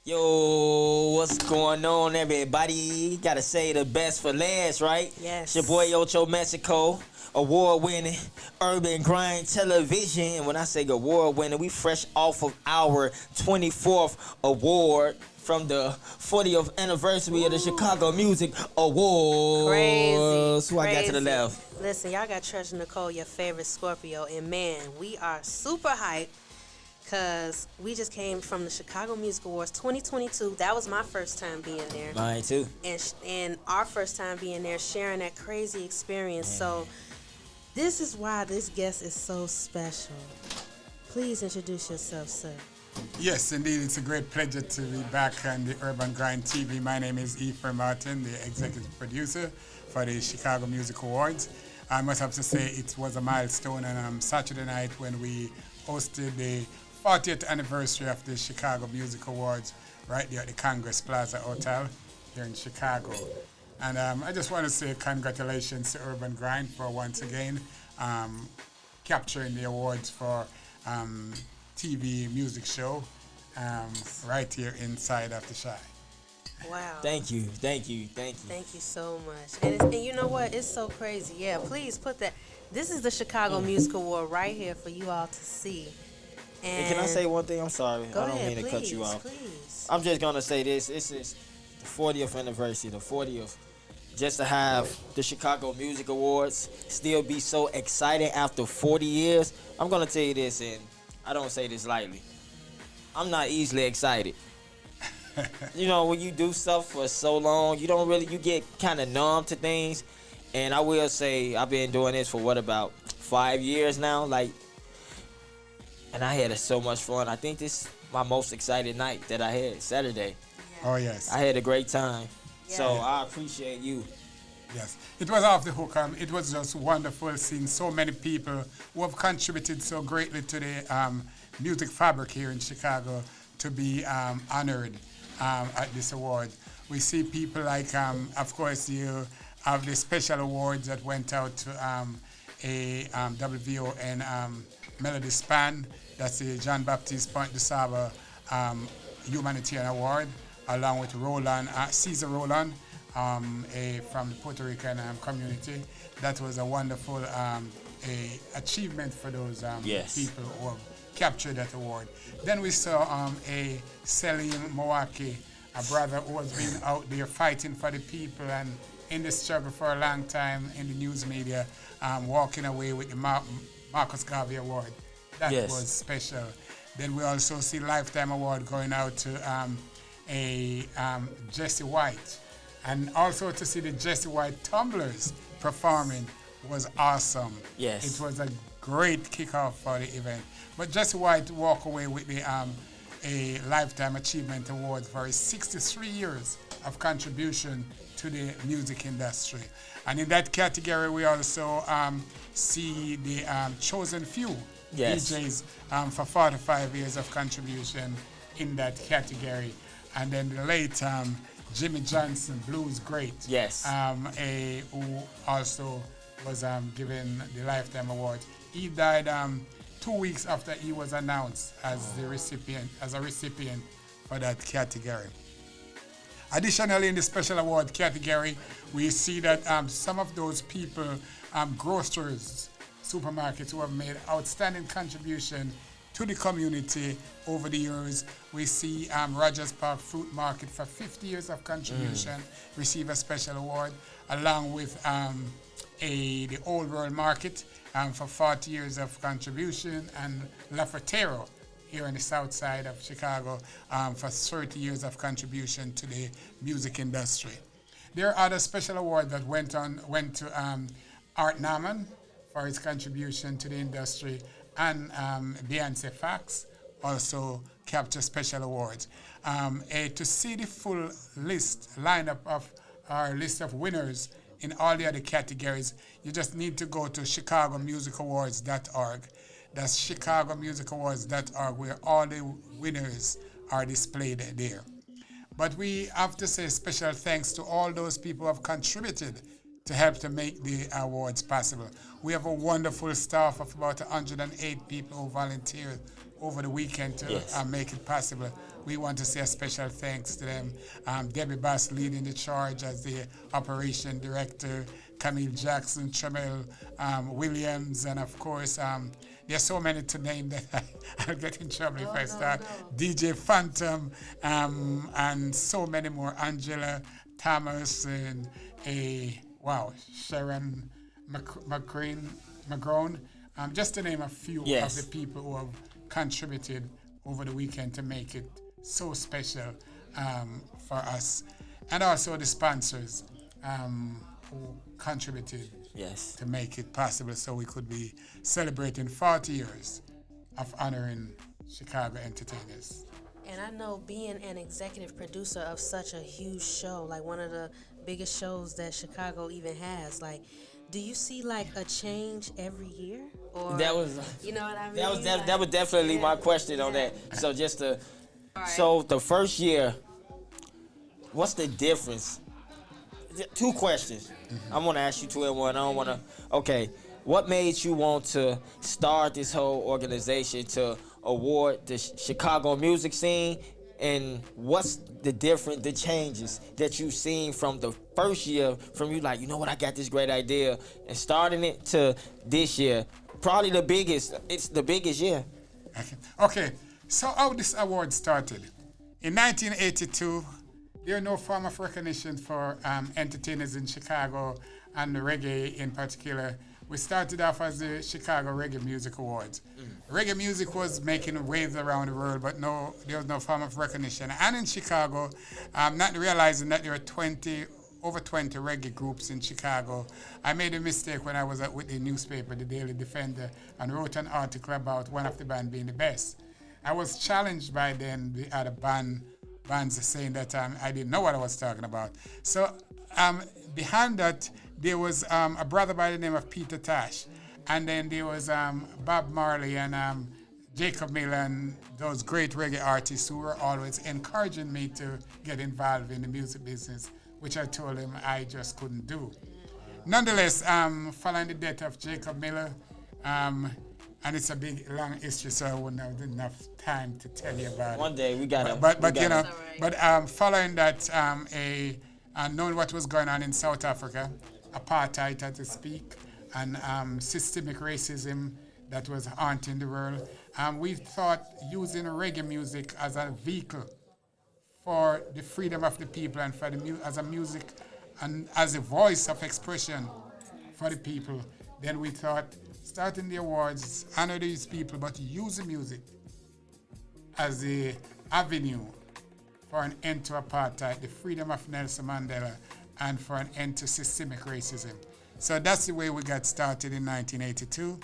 Yo, what's going on, everybody? Gotta say the best for last, right? Yes. It's your boy Ocho Mexico, award-winning Urban Grind Television. And when I say award-winning, we fresh off of our 24th award from the 40th anniversary of the Chicago Music Awards. Crazy. Who I got to the left? Listen, y'all got Treasure Necole, your favorite Scorpio, and man, we are super hyped. Because we just came from the Chicago Music Awards 2022. That was my first time being there. Mine too. And our first time being there, sharing that crazy experience. Man. So this is why this guest is so special. Please introduce yourself, sir. Yes, indeed. It's a great pleasure to be back on the UrbanGrindTV. My name is Ephraim Martin, the executive producer for the Chicago Music Awards. I must have to say it was a milestone on Saturday night when we hosted the 40th anniversary of the Chicago Music Awards right there at the Congress Plaza Hotel here in Chicago. And I just want to say congratulations to Urban Grind for once again capturing the awards for TV music show right here inside of the Chi. Wow. Thank you. Thank you so much. And you know what? It's so crazy. Yeah, please put that. This is the Chicago Music Award right here for you all to see. And can I say one thing? I'm sorry. Go I don't ahead, mean to cut you off. Please. I'm just going to say this. This is the 40th anniversary, the 40th. Just to have the Chicago Music Awards still be so exciting after 40 years. I'm going to tell you this, and I don't say this lightly. I'm not easily excited. You know, when you do stuff for so long, you get kind of numb to things. And I will say, I've been doing this for about 5 years now, and I had so much fun. I think this is my most excited night that I had, Saturday. Oh, yes. I had a great time. Yeah. So I appreciate you. Yes, it was off the hook. It was just wonderful seeing so many people who have contributed so greatly to the music fabric here in Chicago to be honored at this award. We see people like, of course, you have the special awards that went out to a WVON Melody Span. That's the John Baptiste Point de Saba Humanitarian Award, along with Caesar Roland, from the Puerto Rican community. That was a wonderful achievement for those people who have captured that award. Then we saw a Selim Mawaki, a brother who has been out there fighting for the people and in the struggle for a long time in the news media, walking away with the Marcus Garvey Award. That was special. Then we also see Lifetime Award going out to Jesse White. And also to see the Jesse White Tumblers performing was awesome. Yes. It was a great kickoff for the event. But Jesse White walked away with the a Lifetime Achievement Award for his 63 years of contribution to the music industry. And in that category, we also see the Chosen Few DJs for 45 years of contribution in that category. And then the late Jimmy Johnson, blues great, who also was given the Lifetime Award. He died 2 weeks after he was announced as a recipient for that category. Additionally, in the special award category, we see that some of those people, grocers, supermarkets who have made outstanding contribution to the community over the years. We see Rogers Park Fruit Market for 50 years of contribution receive a special award, along with the Old World Market for 40 years of contribution, and La Fertero here in the south side of Chicago for 30 years of contribution to the music industry. There are other special awards that went to Art Nauman for his contribution to the industry, and Beyonce Fax also captured special awards. To see the full lineup of our list of winners in all the other categories, you just need to go to chicagomusicawards.org. That's chicagomusicawards.org, where all the winners are displayed there. But we have to say special thanks to all those people who have contributed to help to make the awards possible. We have a wonderful staff of about 108 people who volunteered over the weekend to make it possible. we want to say a special thanks to them. Debbie Bass leading the charge as the operation director, Camille Jackson, Tramel Williams, and of course, there's so many to name that I'll get in trouble if I start. DJ Phantom, and so many more. Angela Thomas and Sharon McGrone. Just to name a few of the people who have contributed over the weekend to make it so special for us. And also the sponsors who contributed to make it possible so we could be celebrating 40 years of honoring Chicago entertainers. And I know being an executive producer of such a huge show, like one of the biggest shows that Chicago even has, like, do you see like a change every year? Or that was, you know what I mean? That was definitely my question on that. So just to, so the first year, what's the difference? 2 questions. I'm gonna ask you 2 in one. I don't wanna. Okay, what made you want to start this whole organization to award the Chicago music scene, and what's the changes that you've seen from the first year, from you like, you know what, I got this great idea, and starting it to this year, probably the biggest. It's the biggest year. Okay. So how this award started? In 1982, there was no form of recognition for entertainers in Chicago and reggae in particular. We started off as the Chicago Reggae Music Awards. Reggae music was making waves around the world, but there was no form of recognition. And in Chicago, not realizing that there were over 20 reggae groups in Chicago, I made a mistake when I was with the newspaper, the Daily Defender, and wrote an article about one of the bands being the best. I was challenged by then the other bands saying that I didn't know what I was talking about. So behind that, there was a brother by the name of Peter Tosh, and then there was Bob Marley and Jacob Miller and those great reggae artists who were always encouraging me to get involved in the music business, which I told them I just couldn't do. Nonetheless, following the death of Jacob Miller, and it's a big, long history, so I wouldn't have enough time to tell you about it. One day we got it. But following that, knowing what was going on in South Africa, apartheid, so to speak, and systemic racism that was haunting the world, we thought using reggae music as a vehicle for the freedom of the people and for as a music and as a voice of expression for the people, then we thought starting the awards, honor these people, but use the music as the avenue for an end to apartheid, the freedom of Nelson Mandela, and for an end to systemic racism. So that's the way we got started in 1982.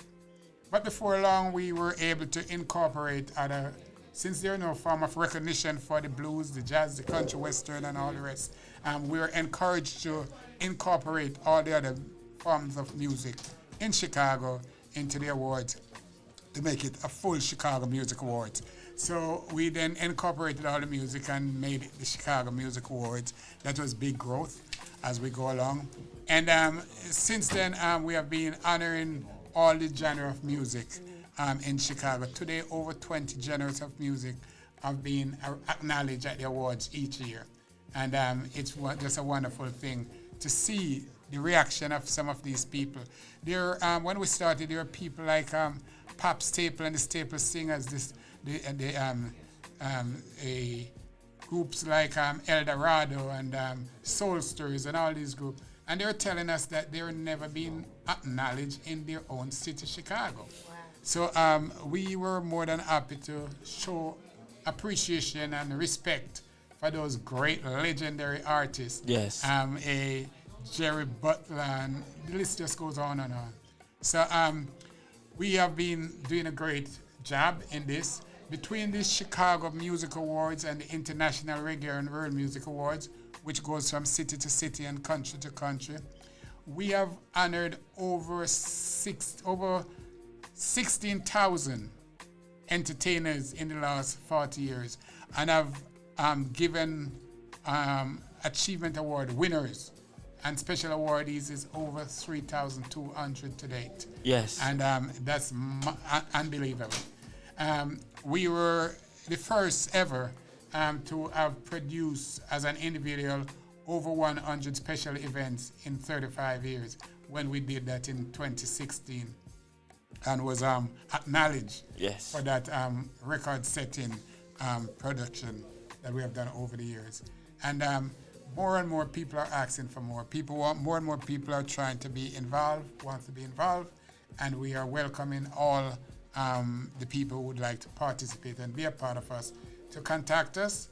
But before long, we were able to incorporate since there are no form of recognition for the blues, the jazz, the country, western, and all the rest, we were encouraged to incorporate all the other forms of music in Chicago into the awards to make it a full Chicago Music Awards. So we then incorporated all the music and made it the Chicago Music Awards. That was big growth as we go along. And since then, we have been honoring all the genre of music in Chicago. Today, over 20 genres of music have been acknowledged at the awards each year. And it's just a wonderful thing to see the reaction of some of these people. When we started, there were people like Pop Staple and the Staple Singers, groups like El Dorado and Soulsters and all these groups. And they were telling us that they were never being acknowledged in their own city, Chicago. Wow. So we were more than happy to show appreciation and respect for those great legendary artists. Yes. Jerry Butler, and the list just goes on and on. So we have been doing a great job in this. Between the Chicago Music Awards and the International Reggae and World Music Awards, which goes from city to city and country to country, we have honored over 16,000 entertainers in the last 40 years, and have given achievement award winners and special awardees is over 3,200 to date. Yes. And that's unbelievable. We were the first ever to have produced as an individual over 100 special events in 35 years when we did that in 2016 and was acknowledged for that record-setting production that we have done over the years. And more and more people are asking for more. More and more people are trying to be involved, want to be involved, and we are welcoming all the people who would like to participate and be a part of us to contact us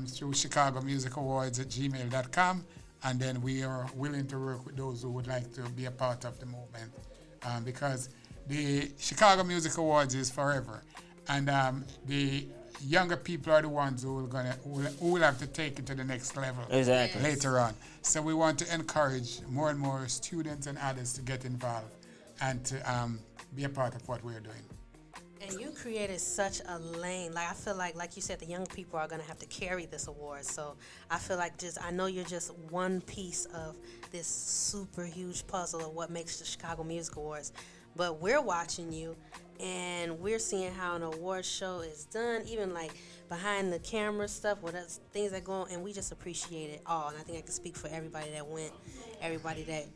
through chicagomusicawards@gmail.com, and then we are willing to work with those who would like to be a part of the movement because the Chicago Music Awards is forever, and the younger people are the ones who will have to take it to the next level later on. So we want to encourage more and more students and others to get involved and to be a part of what we're doing. And you created such a lane. Like I feel like you said, the young people are gonna have to carry this award. So I feel like I know you're just one piece of this super huge puzzle of what makes the Chicago Music Awards. But we're watching you, and we're seeing how an award show is done, even like behind the camera stuff, what else, things that go on, and we just appreciate it all. And I think I can speak for everybody that went, everybody that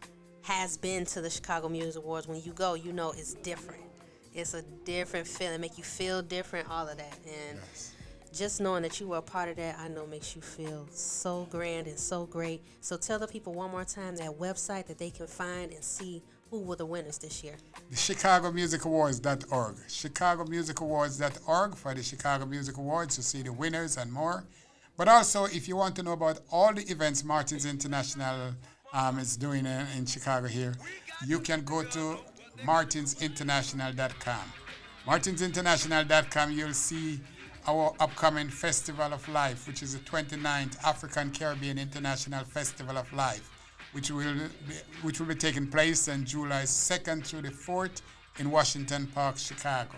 has been to the Chicago Music Awards. When you go, you know it's different. It's a different feeling, make you feel different, all of that. And just knowing that you were a part of that, I know makes you feel so grand and so great. So tell the people one more time that website that they can find and see who were the winners this year. The ChicagoMusicAwards.org. ChicagoMusicAwards.org for the Chicago Music Awards to see the winners and more. But also, if you want to know about all the events Martin's International is doing in Chicago here, you can go to martinsinternational.com. martinsinternational.com, you'll see our upcoming Festival of Life, which is the 29th African Caribbean International Festival of Life, which will be taking place on July 2nd through the 4th in Washington Park, Chicago.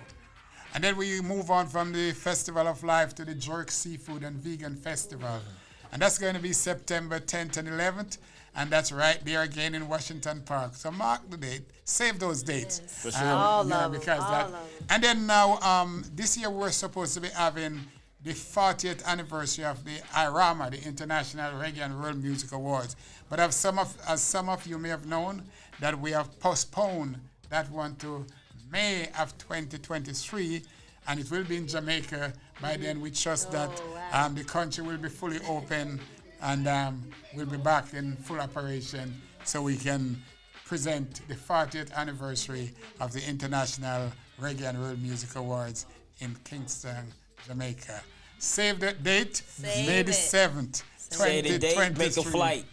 And then we move on from the Festival of Life to the Jerk Seafood and Vegan Festival. And that's going to be September 10th and 11th. And that's right there again in Washington Park. So mark the date. Save those dates. Yes. For sure. All love them. And then now, this year we're supposed to be having the 40th anniversary of the IRAMA, the International Reggae and World Music Awards. But as some of you may have known, that we have postponed that one to May of 2023, and it will be in Jamaica. By then, we trust that the country will be fully open and we'll be back in full operation so we can present the 40th anniversary of the International Reggae and World Music Awards in Kingston, Jamaica. Save that date, May the 7th, 2023. Make a flight.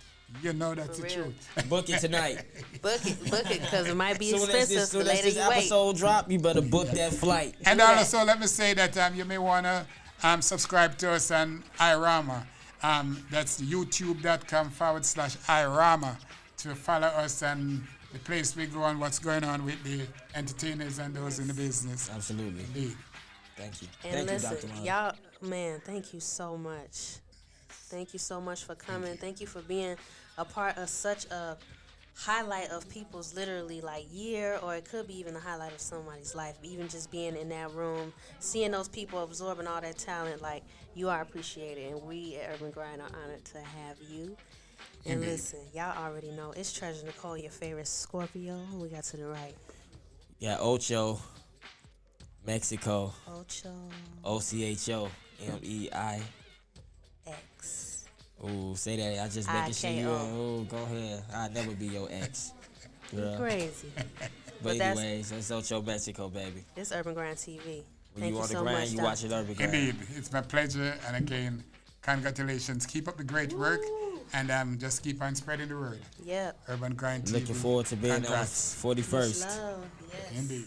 You know that's the truth. Book it tonight. book it, because it might be expensive. As soon as this episode drop, you better book that flight. And also, let me say that you may want to subscribe to us on iRama. That's youtube.com/iRama to follow us and the place we go and what's going on with the entertainers and those in the business. Absolutely. Indeed. Thank you. And thank listen, you, Dr. y'all, man, thank you so much. Thank you so much for coming. Thank you for being a part of such a highlight of people's literally like year, or it could be even the highlight of somebody's life. Even just being in that room, seeing those people absorbing all that talent, like you are appreciated, and we at Urban Grind are honored to have you. And listen, y'all already know it's Treasure Necole, your favorite Scorpio. Who we got to the right? Yeah, Ocho, Mexico. Ocho. Ocho, MEIX. Ooh, say that. I just making sure you. Oh, go ahead. I'll never be your ex. You're crazy. But anyways, that's Ocho, Mexico, baby. It's UrbanGrindTV. When you on the grind, you watch it Urban Grind. Indeed, it's my pleasure, and again, congratulations. Keep up the great work, and just keep on spreading the word. Yep. UrbanGrindTV. Looking forward to being on 41st. Love, yes. Indeed.